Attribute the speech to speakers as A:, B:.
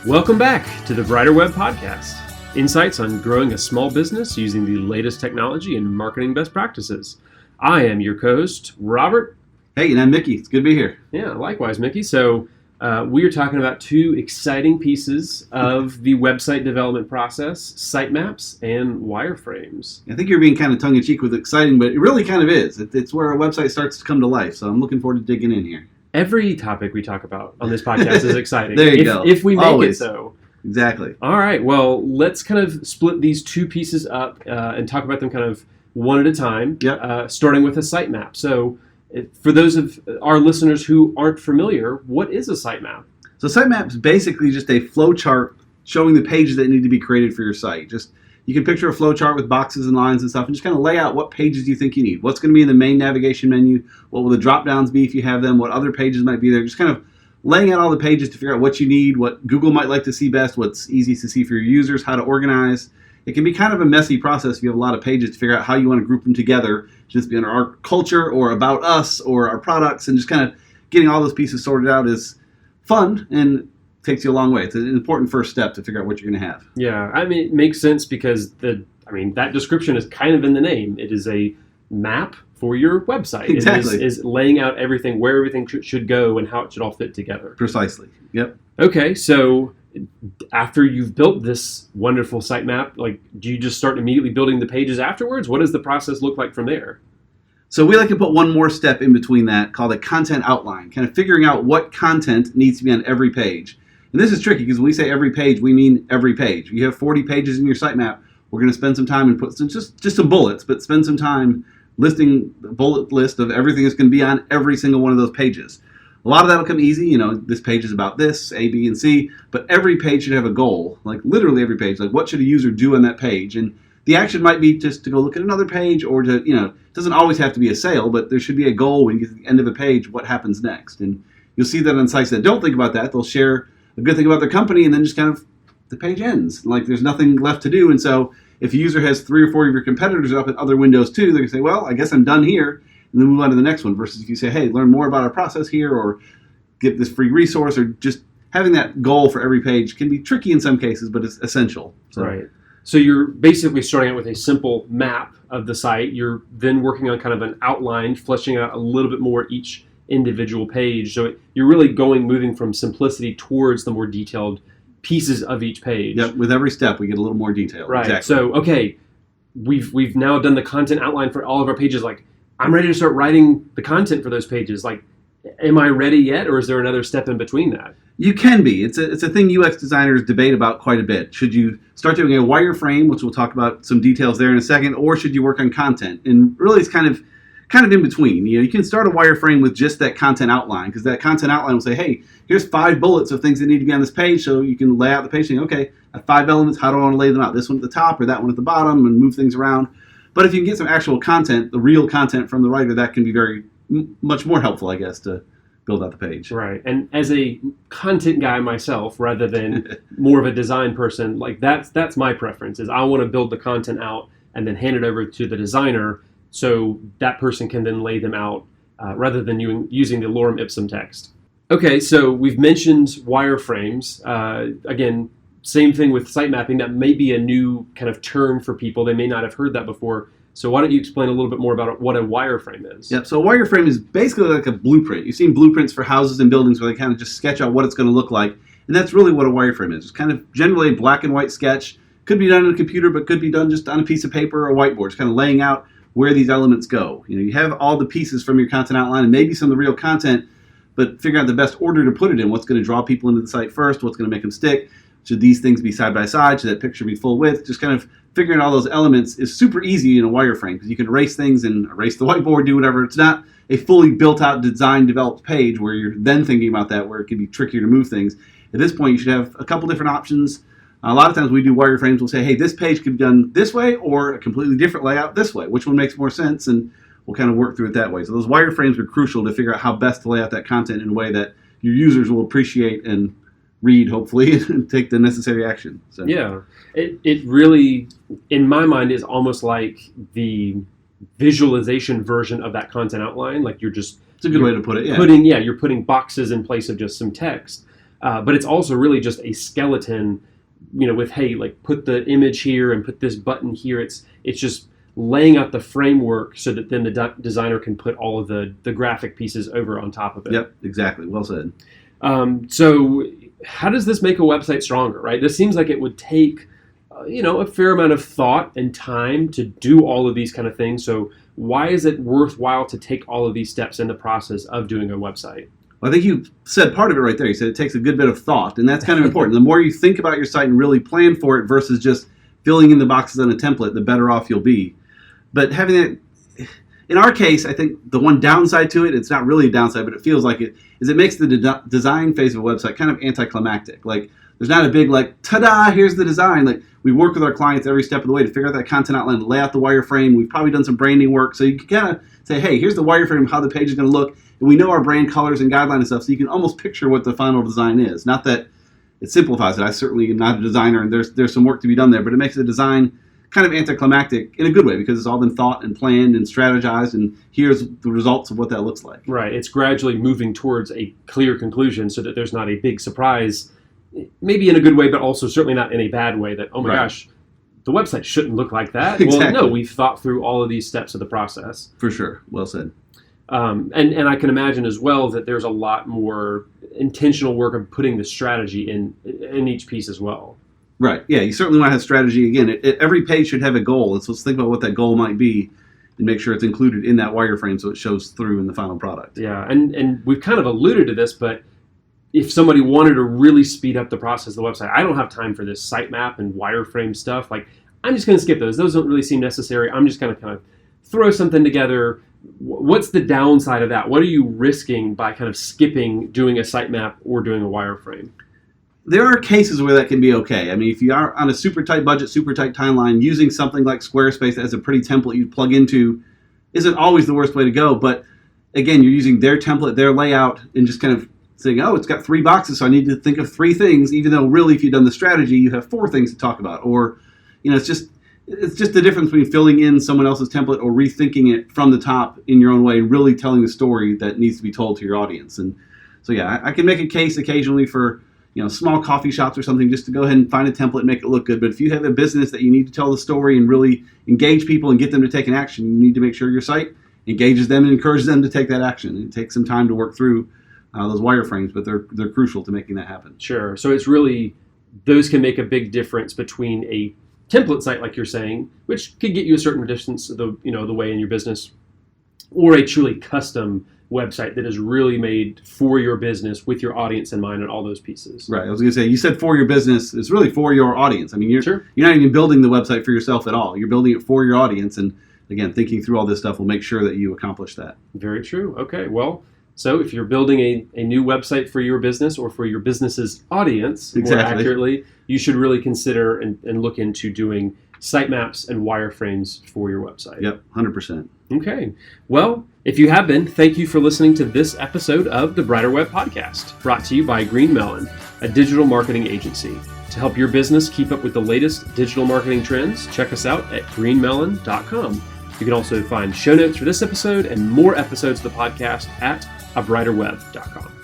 A: Welcome back to the Brighter Web Podcast. Insights on growing a small business using the latest technology and marketing best practices. I am your co-host, Robert.
B: Hey, and I'm Mickey. It's good to be here.
A: Yeah, likewise, Mickey. So we are talking about two exciting pieces of the website development process, Sitemaps and Wireframes.
B: I think you're being kind of tongue-in-cheek with exciting, but it really kind of is. It's where a website starts to come to life, so I'm looking forward to digging in here.
A: Every topic we talk about on this podcast is exciting.
B: There you go.
A: If we make
B: Always.
A: it so.
B: Exactly.
A: All right. Well, let's kind of split these two pieces up and talk about them kind of one at a time, starting with a sitemap. So for those of our listeners who aren't familiar, what is a sitemap?
B: So sitemap is basically just a flowchart showing the pages that need to be created for your site. You can picture a flowchart with boxes and lines and stuff and just kind of lay out what pages you think you need. What's going to be in the main navigation menu? What will the drop downs be if you have them? What other pages might be there? Just kind of laying out all the pages to figure out what you need, what Google might like to see best, what's easiest to see for your users, how to organize. It can be kind of a messy process if you have a lot of pages to figure out how you want to group them together, just be under our culture or about us or our products, and just kind of getting all those pieces sorted out is fun and takes you a long way. It's an important first step to figure out what you're going to have.
A: Yeah, I mean, it makes sense because that description is kind of in the name. It is a map for your website.
B: Exactly.
A: It is laying out everything, where everything should go and how it should all fit together.
B: Precisely. Yep.
A: Okay, so after you've built this wonderful sitemap, do you just start immediately building the pages afterwards? What does the process look like from there?
B: So we like to put one more step in between that called a content outline, kind of figuring out what content needs to be on every page. And this is tricky because when we say every page, we mean every page. You have 40 pages in your sitemap. We're going to spend some time and put just some bullets, but spend some time listing the bullet list of everything that's going to be on every single one of those pages. A lot of that will come easy. This page is about this, A, B, and C, but every page should have a goal, like literally every page. Like what should a user do on that page? And the action might be just to go look at another page or to, it doesn't always have to be a sale, but there should be a goal when you get to the end of a page, what happens next? And you'll see that on sites that don't think about that. They'll share a good thing about their company and then just kind of the page ends. Like there's nothing left to do. And so if a user has 3 or 4 of your competitors up in other windows too, they're going to say, well, I guess I'm done here, and then move on to the next one. Versus if you say, hey, learn more about our process here, or get this free resource, or just having that goal for every page can be tricky in some cases, but it's essential. So.
A: Right. So you're basically starting out with a simple map of the site. You're then working on kind of an outline, fleshing out a little bit more each individual page. So you're really moving from simplicity towards the more detailed pieces of each page.
B: Yep. With every step, we get a little more detail.
A: Right.
B: Exactly.
A: So, okay, we've now done the content outline for all of our pages. I'm ready to start writing the content for those pages. Am I ready yet, or is there another step in between that?
B: You can be. It's a thing UX designers debate about quite a bit. Should you start doing a wireframe, which we'll talk about some details there in a second, or should you work on content? And really, it's kind of in between. You can start a wireframe with just that content outline, because that content outline will say, hey, here's 5 bullets of things that need to be on this page, so you can lay out the page saying, okay, I have 5 elements, how do I want to lay them out? This one at the top or that one at the bottom, and move things around. But if you can get some actual content, the real content from the writer, that can be very much more helpful, I guess, to build out the page.
A: Right. And as a content guy myself, rather than more of a design person, that's my preference, is I want to build the content out and then hand it over to the designer so that person can then lay them out rather than using the lorem ipsum text. Okay, so we've mentioned wireframes. Again, same thing with site mapping. That may be a new kind of term for people. They may not have heard that before. So why don't you explain a little bit more about what a wireframe is?
B: Yep, so a wireframe is basically like a blueprint. You've seen blueprints for houses and buildings where they kind of just sketch out what it's going to look like. And that's really what a wireframe is. It's kind of generally a black and white sketch. Could be done on a computer, but could be done just on a piece of paper or a whiteboard. It's kind of laying out where these elements go. You have all the pieces from your content outline and maybe some of the real content, but figure out the best order to put it in. What's going to draw people into the site first? What's going to make them stick? Should these things be side by side? Should that picture be full width? Just kind of figuring all those elements is super easy in a wireframe because you can erase things and erase the whiteboard, do whatever. It's not a fully built out, designed, developed page where you're then thinking about that, where it can be trickier to move things. At this point, you should have a couple different options. A lot of times we do wireframes, we'll say, hey, this page could be done this way or a completely different layout this way. Which one makes more sense? And we'll kind of work through it that way. So those wireframes are crucial to figure out how best to lay out that content in a way that your users will appreciate and read, hopefully, and take the necessary action. So.
A: Yeah. It really, in my mind, is almost like the visualization version of that content outline. Like you're just...
B: It's a good way to put it, yeah.
A: You're putting boxes in place of just some text. But it's also really just a skeleton, with, hey, like put the image here and put this button here. It's just laying out the framework so that then the designer can put all of the graphic pieces over on top of it.
B: Yep, exactly. Well said.
A: So how does this make a website stronger, right? This seems like it would take, a fair amount of thought and time to do all of these kind of things. So why is it worthwhile to take all of these steps in the process of doing a website?
B: Well, I think you said part of it right there. You said it takes a good bit of thought, and that's kind of important. The more you think about your site and really plan for it versus just filling in the boxes on a template, the better off you'll be. But having that, in our case, I think the one downside to it, it's not really a downside, but it feels like it, is it makes the design phase of a website kind of anticlimactic. Like, there's not a big, like, ta-da, here's the design. Like, we work with our clients every step of the way to figure out that content outline, lay out the wireframe. We've probably done some branding work. So you can kind of say, hey, here's the wireframe of how the page is going to look. And we know our brand colors and guideline and stuff, so you can almost picture what the final design is. Not that it simplifies it. I certainly am not a designer, and there's some work to be done there, but it makes the design kind of anticlimactic in a good way because it's all been thought and planned and strategized, and here's the results of what that looks like.
A: Right. It's gradually moving towards a clear conclusion so that there's not a big surprise, maybe in a good way, but also certainly not in a bad way that, oh my gosh, the website shouldn't look like that.
B: Exactly.
A: Well, no, we've thought through all of these steps of the process.
B: For sure. Well said.
A: And I can imagine as well that there's a lot more intentional work of putting the strategy in each piece as well.
B: Right. Yeah, you certainly want to have strategy. Again, every page should have a goal. So let's think about what that goal might be and make sure it's included in that wireframe so it shows through in the final product.
A: Yeah, and we've kind of alluded to this, but if somebody wanted to really speed up the process of the website, I don't have time for this sitemap and wireframe stuff. Like, I'm just going to skip those. Those don't really seem necessary. I'm just going to kind of throw something together. What's the downside of that? What are you risking by kind of skipping doing a sitemap or doing a wireframe?
B: There are cases where that can be okay. I mean, if you are on a super tight budget, super tight timeline, using something like Squarespace as a pretty template you plug into isn't always the worst way to go. But again, you're using their template, their layout, and just kind of saying, oh, it's got 3 boxes, so I need to think of 3 things, even though really if you've done the strategy, you have 4 things to talk about. Or, it's just the difference between filling in someone else's template or rethinking it from the top in your own way and really telling the story that needs to be told to your audience. And so, yeah, I can make a case occasionally for small coffee shops or something just to go ahead and find a template and make it look good. But if you have a business that you need to tell the story and really engage people and get them to take an action, you need to make sure your site engages them and encourages them to take that action. It takes some time to work through those wireframes, but they're crucial to making that happen.
A: Sure. So it's really, those can make a big difference between a template site, like you're saying, which could get you a certain distance of the way in your business, or a truly custom website that is really made for your business with your audience in mind and all those pieces.
B: Right. I was going to say, you said for your business. It's really for your audience. I mean, you're not even building the website for yourself at all. You're building it for your audience. And again, thinking through all this stuff will make sure that you accomplish that.
A: Very true. Okay. Well, so if you're building a new website for your business or for your business's audience, more accurately, you should really consider and look into doing sitemaps and wireframes for your website.
B: Yep, 100%.
A: Okay. Well, if you have been, thank you for listening to this episode of the Brighter Web Podcast, brought to you by GreenMellen, a digital marketing agency. To help your business keep up with the latest digital marketing trends, check us out at greenmellen.com. You can also find show notes for this episode and more episodes of the podcast at abrighterweb.com.